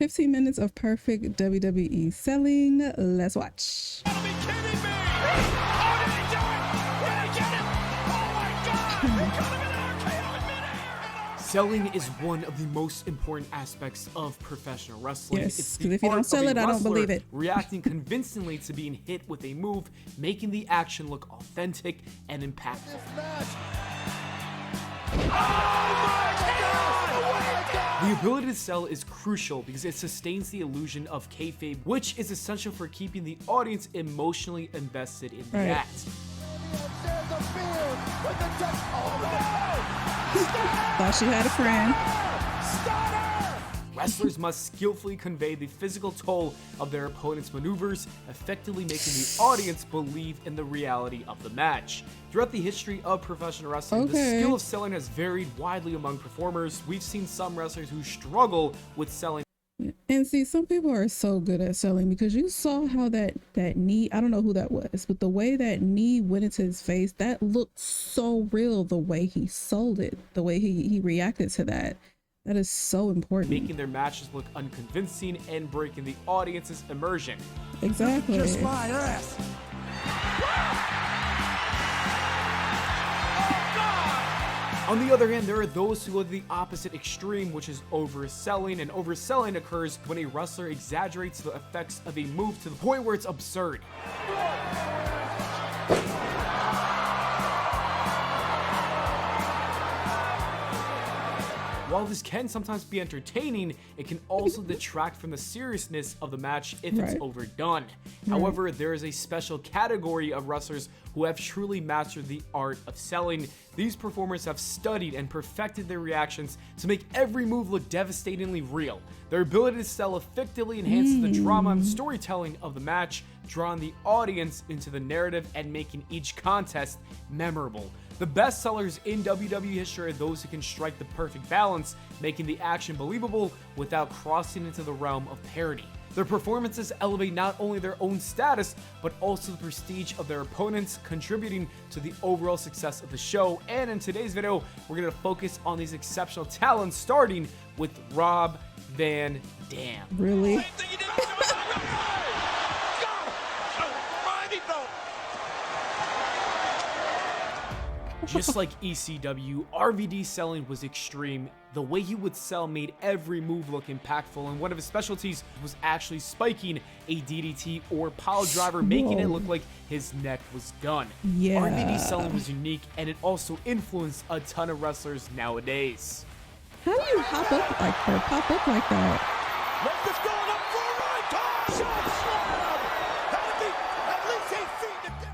15 minutes of perfect WWE selling. Let's watch. You gotta be kidding me! Oh, did he do it? Did he get it? Oh my God! He could have been RKO in midair! Selling is one of the most important aspects of professional wrestling. Yes, It's the because if you art don't of sell a it, I don't wrestler believe it. reacting convincingly to being hit with a move, making the action look authentic and impactful. The ability to sell is crucial because it sustains the illusion of kayfabe, which is essential for keeping the audience emotionally invested in the act. Thought she had a friend. Wrestlers must skillfully convey the physical toll of their opponent's maneuvers, effectively making the audience believe in the reality of the match. Throughout the history of professional wrestling, the skill of selling has varied widely among performers. We've seen some wrestlers who struggle with selling. And see, some people are so good at selling because you saw how that knee, I don't know who that was, but the way that knee went into his face, that looked so real. The way he sold it, the way he reacted to that. That is so important. Making their matches look unconvincing and breaking the audience's immersion. Exactly. Kiss my ass! On the other hand, there are those who go to the opposite extreme, which is overselling, and overselling occurs when a wrestler exaggerates the effects of a move to the point where it's absurd. While this can sometimes be entertaining, it can also detract from the seriousness of the match if it's overdone. However, there is a special category of wrestlers who have truly mastered the art of selling. These performers have studied and perfected their reactions to make every move look devastatingly real. Their ability to sell effectively enhances the drama and storytelling of the match, drawing the audience into the narrative and making each contest memorable. The best sellers in WWE history are those who can strike the perfect balance, making the action believable without crossing into the realm of parody. Their performances elevate not only their own status, but also the prestige of their opponents, contributing to the overall success of the show. And in today's video, we're going to focus on these exceptional talents, starting with Rob Van Dam. Really? Just like ECW, RVD selling was extreme. The way he would sell made every move look impactful, and one of his specialties was actually spiking a DDT or pile driver, making it look like his neck was done. RVD selling was unique, and it also influenced a ton of wrestlers nowadays. How do you hop up like that, pop up like that?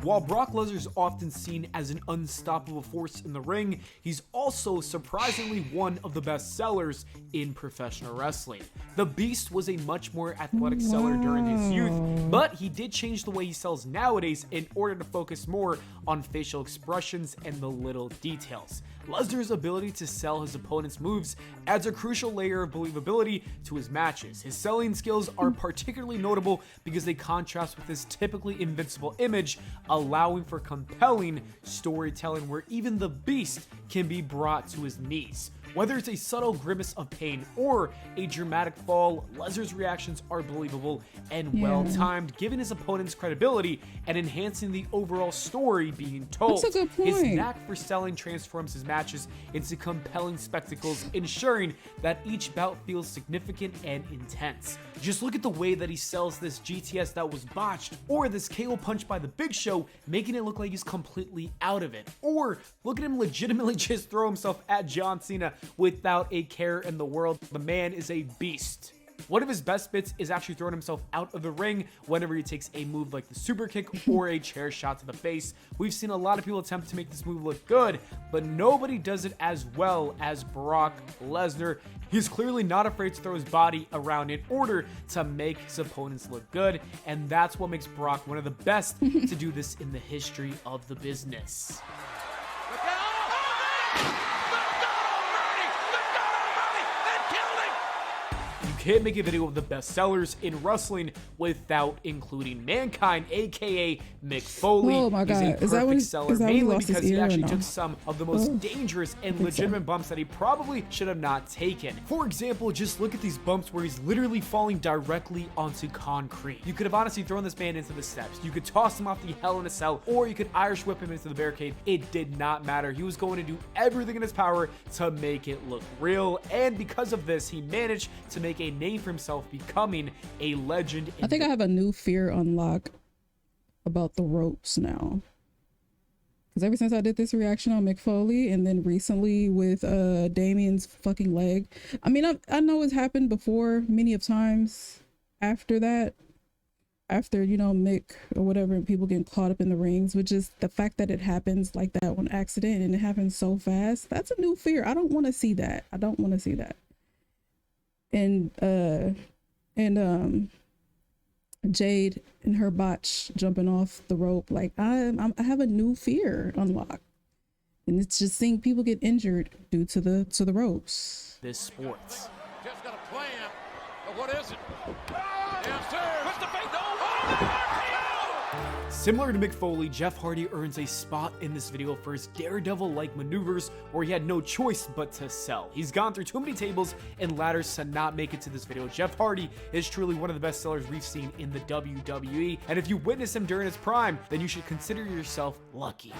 While Brock Lesnar is often seen as an unstoppable force in the ring, he's also surprisingly one of the best sellers in professional wrestling. The Beast was a much more athletic seller during his youth, but he did change the way he sells nowadays in order to focus more on facial expressions and the little details. Lesnar's ability to sell his opponent's moves adds a crucial layer of believability to his matches. His selling skills are particularly notable because they contrast with his typically invincible image, allowing for compelling storytelling where even the Beast can be brought to his knees. Whether it's a subtle grimace of pain or a dramatic fall, Lesnar's reactions are believable and well-timed, giving his opponents credibility and enhancing the overall story being told. That's a good point. His knack for selling transforms his matches into compelling spectacles, ensuring that each bout feels significant and intense. Just look at the way that he sells this GTS that was botched, or this KO punch by the Big Show, making it look like he's completely out of it. Or look at him legitimately just throw himself at John Cena without a care in the world. The man is a beast. One of his best bits is actually throwing himself out of the ring whenever he takes a move like the super kick or a chair shot to the face. We've seen a lot of people attempt to make this move look good, but nobody does it as well as Brock Lesnar. He's clearly not afraid to throw his body around in order to make his opponents look good, and that's what makes Brock one of the best to do this in the history of the business. can't make a video of the best sellers in wrestling without including Mankind, aka Mick Foley. Oh my God. He's a perfect seller, when he mainly lost his because he ear or actually no? took some of the most dangerous and legitimate bumps that he probably should have not taken. For example, just look at these bumps where he's literally falling directly onto concrete. You could have honestly thrown this man into the steps. You could toss him off the Hell in a Cell, or you could Irish whip him into the barricade. It did not matter. He was going to do everything in his power to make it look real, and because of this, he managed to make a name for himself, becoming a legend. I think I have a new fear unlock about the ropes now. Because ever since I did this reaction on Mick Foley, and then recently with Damien's fucking leg. I mean, I know it's happened before many of times after that. After, you know, Mick or whatever, and people getting caught up in the rings, which is the fact that it happens like that on accident and it happens so fast. That's a new fear. I don't want to see that. I don't want to see that. And Jade and her botch jumping off the rope, like I have a new fear unlocked, and it's just seeing people get injured due to the ropes. This sports. Just got a plan, but what is it? Downstairs. What's the fake? No. Similar to Mick Foley, Jeff Hardy earns a spot in this video for his daredevil-like maneuvers where he had no choice but to sell. He's gone through too many tables and ladders to not make it to this video. Jeff Hardy is truly one of the best sellers we've seen in the WWE, and if you witness him during his prime, then you should consider yourself lucky.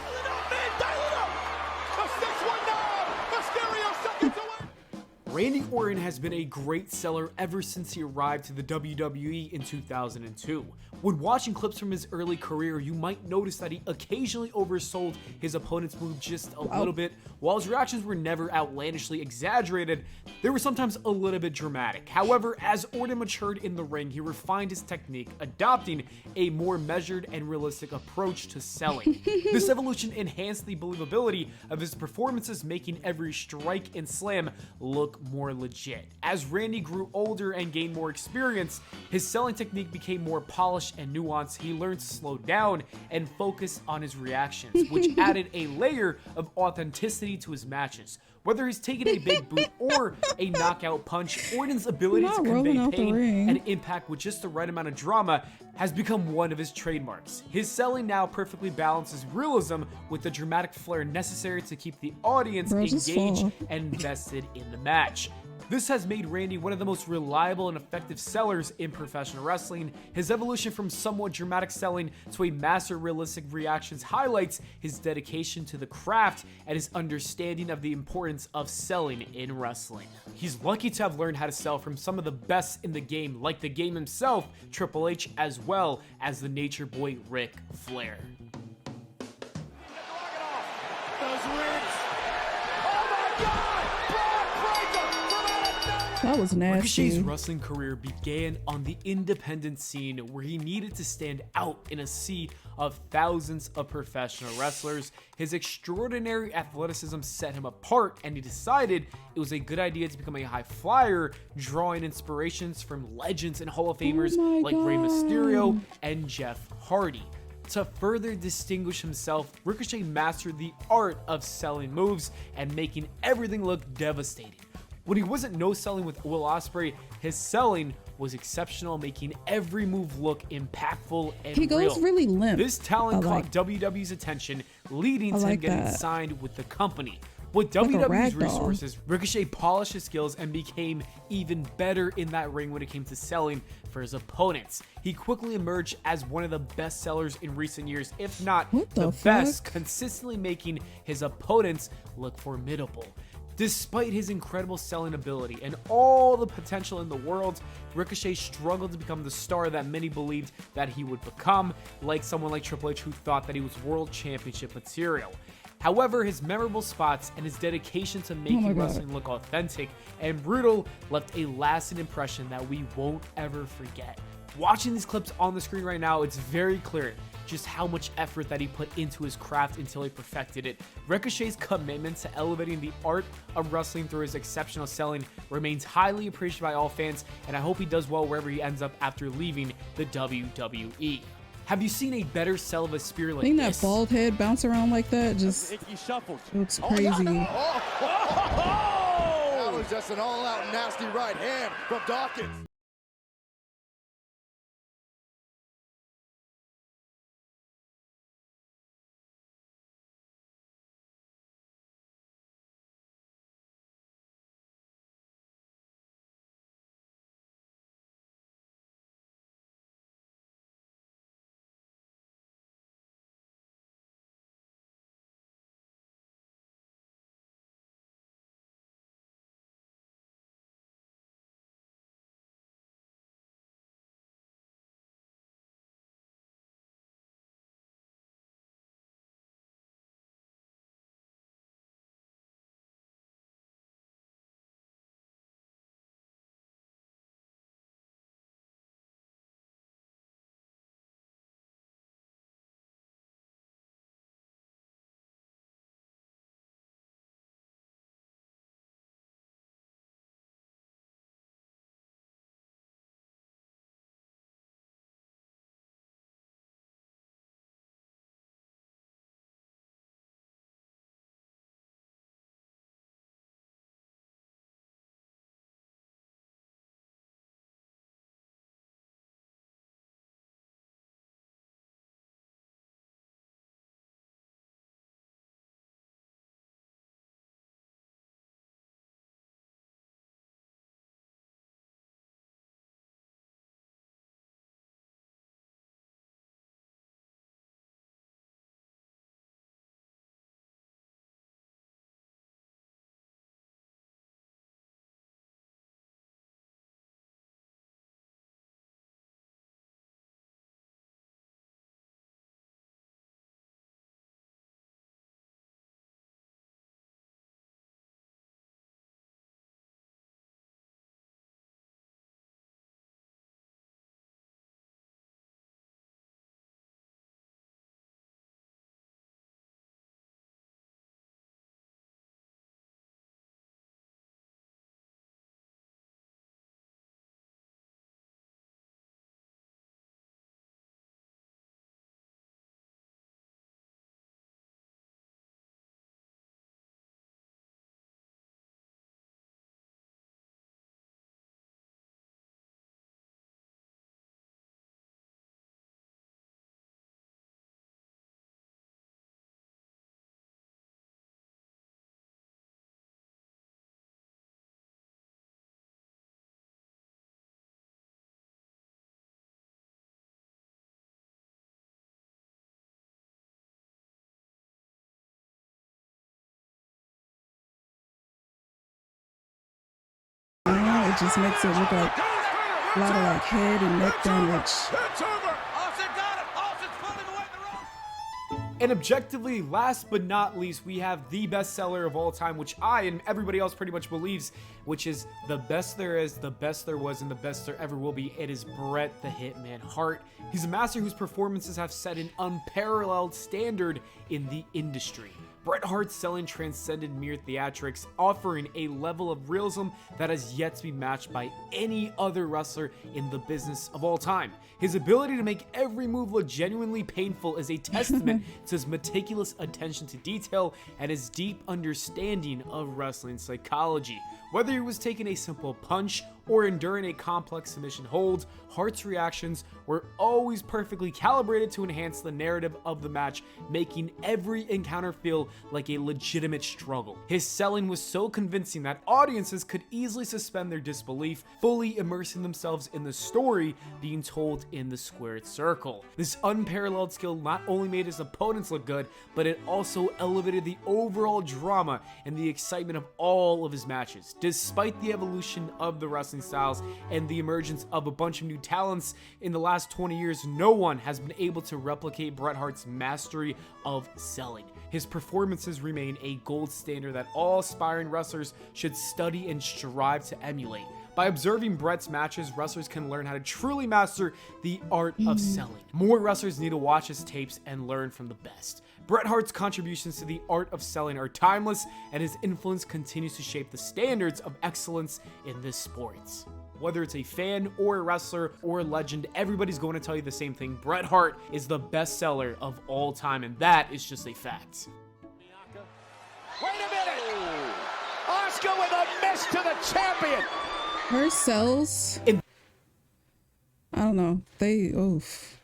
Randy Orton has been a great seller ever since he arrived to the WWE in 2002. When watching clips from his early career, you might notice that he occasionally oversold his opponent's move just a little bit. While his reactions were never outlandishly exaggerated, they were sometimes a little bit dramatic. However, as Orton matured in the ring, he refined his technique, adopting a more measured and realistic approach to selling. This evolution enhanced the believability of his performances, making every strike and slam look more legit. As Randy grew older and gained more experience, his selling technique became more polished and nuanced. He learned to slow down and focus on his reactions, which added a layer of authenticity to his matches. Whether he's taking a big boot or a knockout punch, Orton's ability to convey pain and impact with just the right amount of drama has become one of his trademarks. His selling now perfectly balances realism with the dramatic flair necessary to keep the audience engaged and invested in the match. This has made Randy one of the most reliable and effective sellers in professional wrestling. His evolution from somewhat dramatic selling to a master realistic reactions highlights his dedication to the craft and his understanding of the importance of selling in wrestling. He's lucky to have learned how to sell from some of the best in the game, like the game himself, Triple H, as well as the Nature Boy Ric Flair. Those ribs. Oh my God! That was nasty. Ricochet's wrestling career began on the independent scene where he needed to stand out in a sea of thousands of professional wrestlers. His extraordinary athleticism set him apart, and he decided it was a good idea to become a high flyer, drawing inspirations from legends and Hall of Famers like Rey Mysterio and Jeff Hardy. To further distinguish himself, Ricochet mastered the art of selling moves and making everything look devastating. When he wasn't no-selling with Will Ospreay, his selling was exceptional, making every move look impactful and real. He goes really limp. This talent caught WWE's attention, leading to him getting signed with the company. With WWE's resources, Ricochet polished his skills and became even better in that ring when it came to selling for his opponents. He quickly emerged as one of the best sellers in recent years, if not the best, consistently making his opponents look formidable. Despite his incredible selling ability and all the potential in the world, Ricochet struggled to become the star that many believed that he would become, like someone like Triple H who thought that he was world championship material. However, his memorable spots and his dedication to making wrestling look authentic and brutal left a lasting impression that we won't ever forget. Watching these clips on the screen right now, it's very clear just how much effort that he put into his craft until he perfected it. Ricochet's commitment to elevating the art of wrestling through his exceptional selling remains highly appreciated by all fans, and I hope he does well wherever he ends up after leaving the WWE. Have you seen a better sell of a spear like this? That bald head bounce around like that just looks crazy. was just an all-out nasty right hand from Dawkins. It just makes it look like a lot of like head and neck damage. It's over. Austin got him. Austin's pulling away the rope. And objectively, last but not least, we have the best seller of all time, which I and everybody else pretty much believes, which is the best there is, the best there was, and the best there ever will be. It is Bret the Hitman Hart. He's a master whose performances have set an unparalleled standard in the industry. Bret Hart's selling transcended mere theatrics, offering a level of realism that has yet to be matched by any other wrestler in the business of all time. His ability to make every move look genuinely painful is a testament to his meticulous attention to detail and his deep understanding of wrestling psychology. Whether he was taking a simple punch or enduring a complex submission hold, Hart's reactions were always perfectly calibrated to enhance the narrative of the match, making every encounter feel like a legitimate struggle. His selling was so convincing that audiences could easily suspend their disbelief, fully immersing themselves in the story being told in the squared circle. This unparalleled skill not only made his opponents look good, but it also elevated the overall drama and the excitement of all of his matches. Despite the evolution of the wrestling styles and the emergence of a bunch of new talents in the last 20 years, no one has been able to replicate Bret Hart's mastery of selling. His performances remain a gold standard that all aspiring wrestlers should study and strive to emulate. By observing Bret's matches, wrestlers can learn how to truly master the art of selling. More wrestlers need to watch his tapes and learn from the best. Bret Hart's contributions to the art of selling are timeless, and his influence continues to shape the standards of excellence in this sport. Whether it's a fan or a wrestler or a legend, everybody's going to tell you the same thing. Bret Hart is the best seller of all time, and that is just a fact. Wait a minute. Oscar with a loss to the champion. Her cells, In- I don't know. They, oof.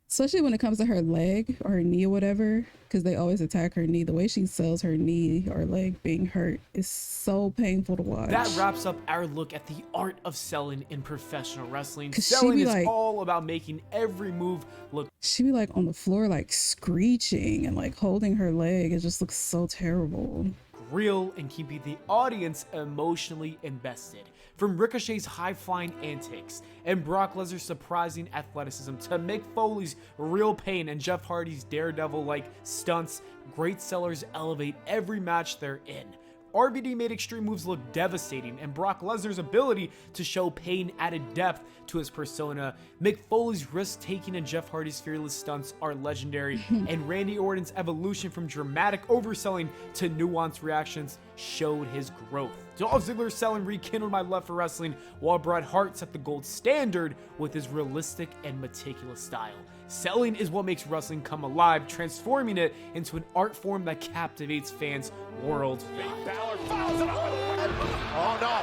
Especially when it comes to her leg or her knee or whatever, because they always attack her knee. The way she sells her knee or leg being hurt is so painful to watch. That wraps up our look at the art of selling in professional wrestling. 'Cause she Selling be is like- all about making every move look She be like on the floor, like screeching and like holding her leg. It just looks so terrible. real and keeping the audience emotionally invested. From Ricochet's high-flying antics and Brock Lesnar's surprising athleticism to Mick Foley's real pain and Jeff Hardy's daredevil-like stunts, great sellers elevate every match they're in. RVD made extreme moves look devastating, and Brock Lesnar's ability to show pain added depth to his persona. Mick Foley's risk-taking and Jeff Hardy's fearless stunts are legendary, and Randy Orton's evolution from dramatic overselling to nuanced reactions showed his growth. Dolph Ziggler's selling rekindled my love for wrestling, while Bret Hart set the gold standard with his realistic and meticulous style. Selling is what makes wrestling come alive, transforming it into an art form that captivates fans worldwide. Balor fouls it up. Oh no.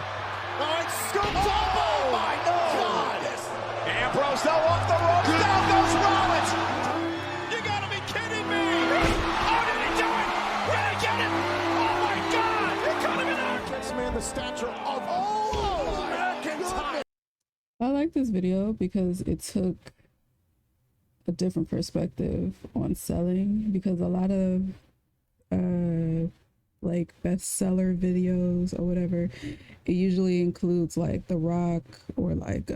Nice scoop. Oh my God. Ambrose though off the ropes. Down goes Rollins. You gotta be kidding me. Oh, did he do it? Did he get it? Oh my God. He could have been out. This man the stature of all American time. I like this video because it took a different perspective on selling, because a lot of like bestseller videos or whatever, it usually includes like The Rock or like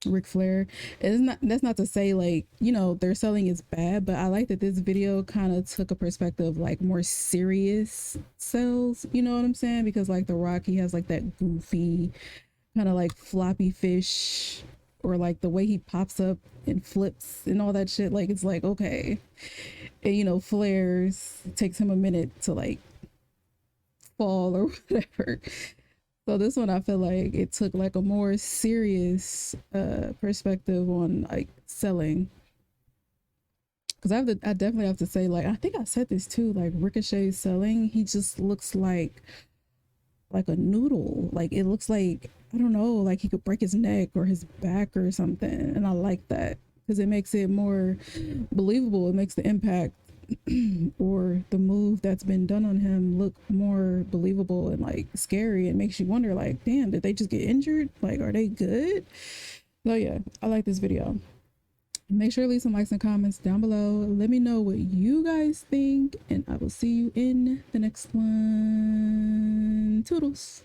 Ric Flair. That's not to say like, you know, their selling is bad, but I like that this video kind of took a perspective of like more serious sells, you know what I'm saying? Because like The Rock, he has like that goofy kind of like floppy fish, or like the way he pops up and flips and all that shit. Like, it's like, okay. And, you know, Flair's takes him a minute to like fall or whatever. So this one, I feel like it took like a more serious perspective on like selling. Because I definitely have to say, like, I think I said this too, like Ricochet selling, he just looks like a noodle. Like, it looks like, I don't know, like he could break his neck or his back or something. And I like that because it makes it more believable. It makes the impact or the move that's been done on him look more believable and like scary. It makes you wonder, like, damn, did they just get injured? Like, are they good? So yeah, I like this video. Make sure to leave some likes and comments down below. Let me know what you guys think, and I will see you in the next one. Toodles.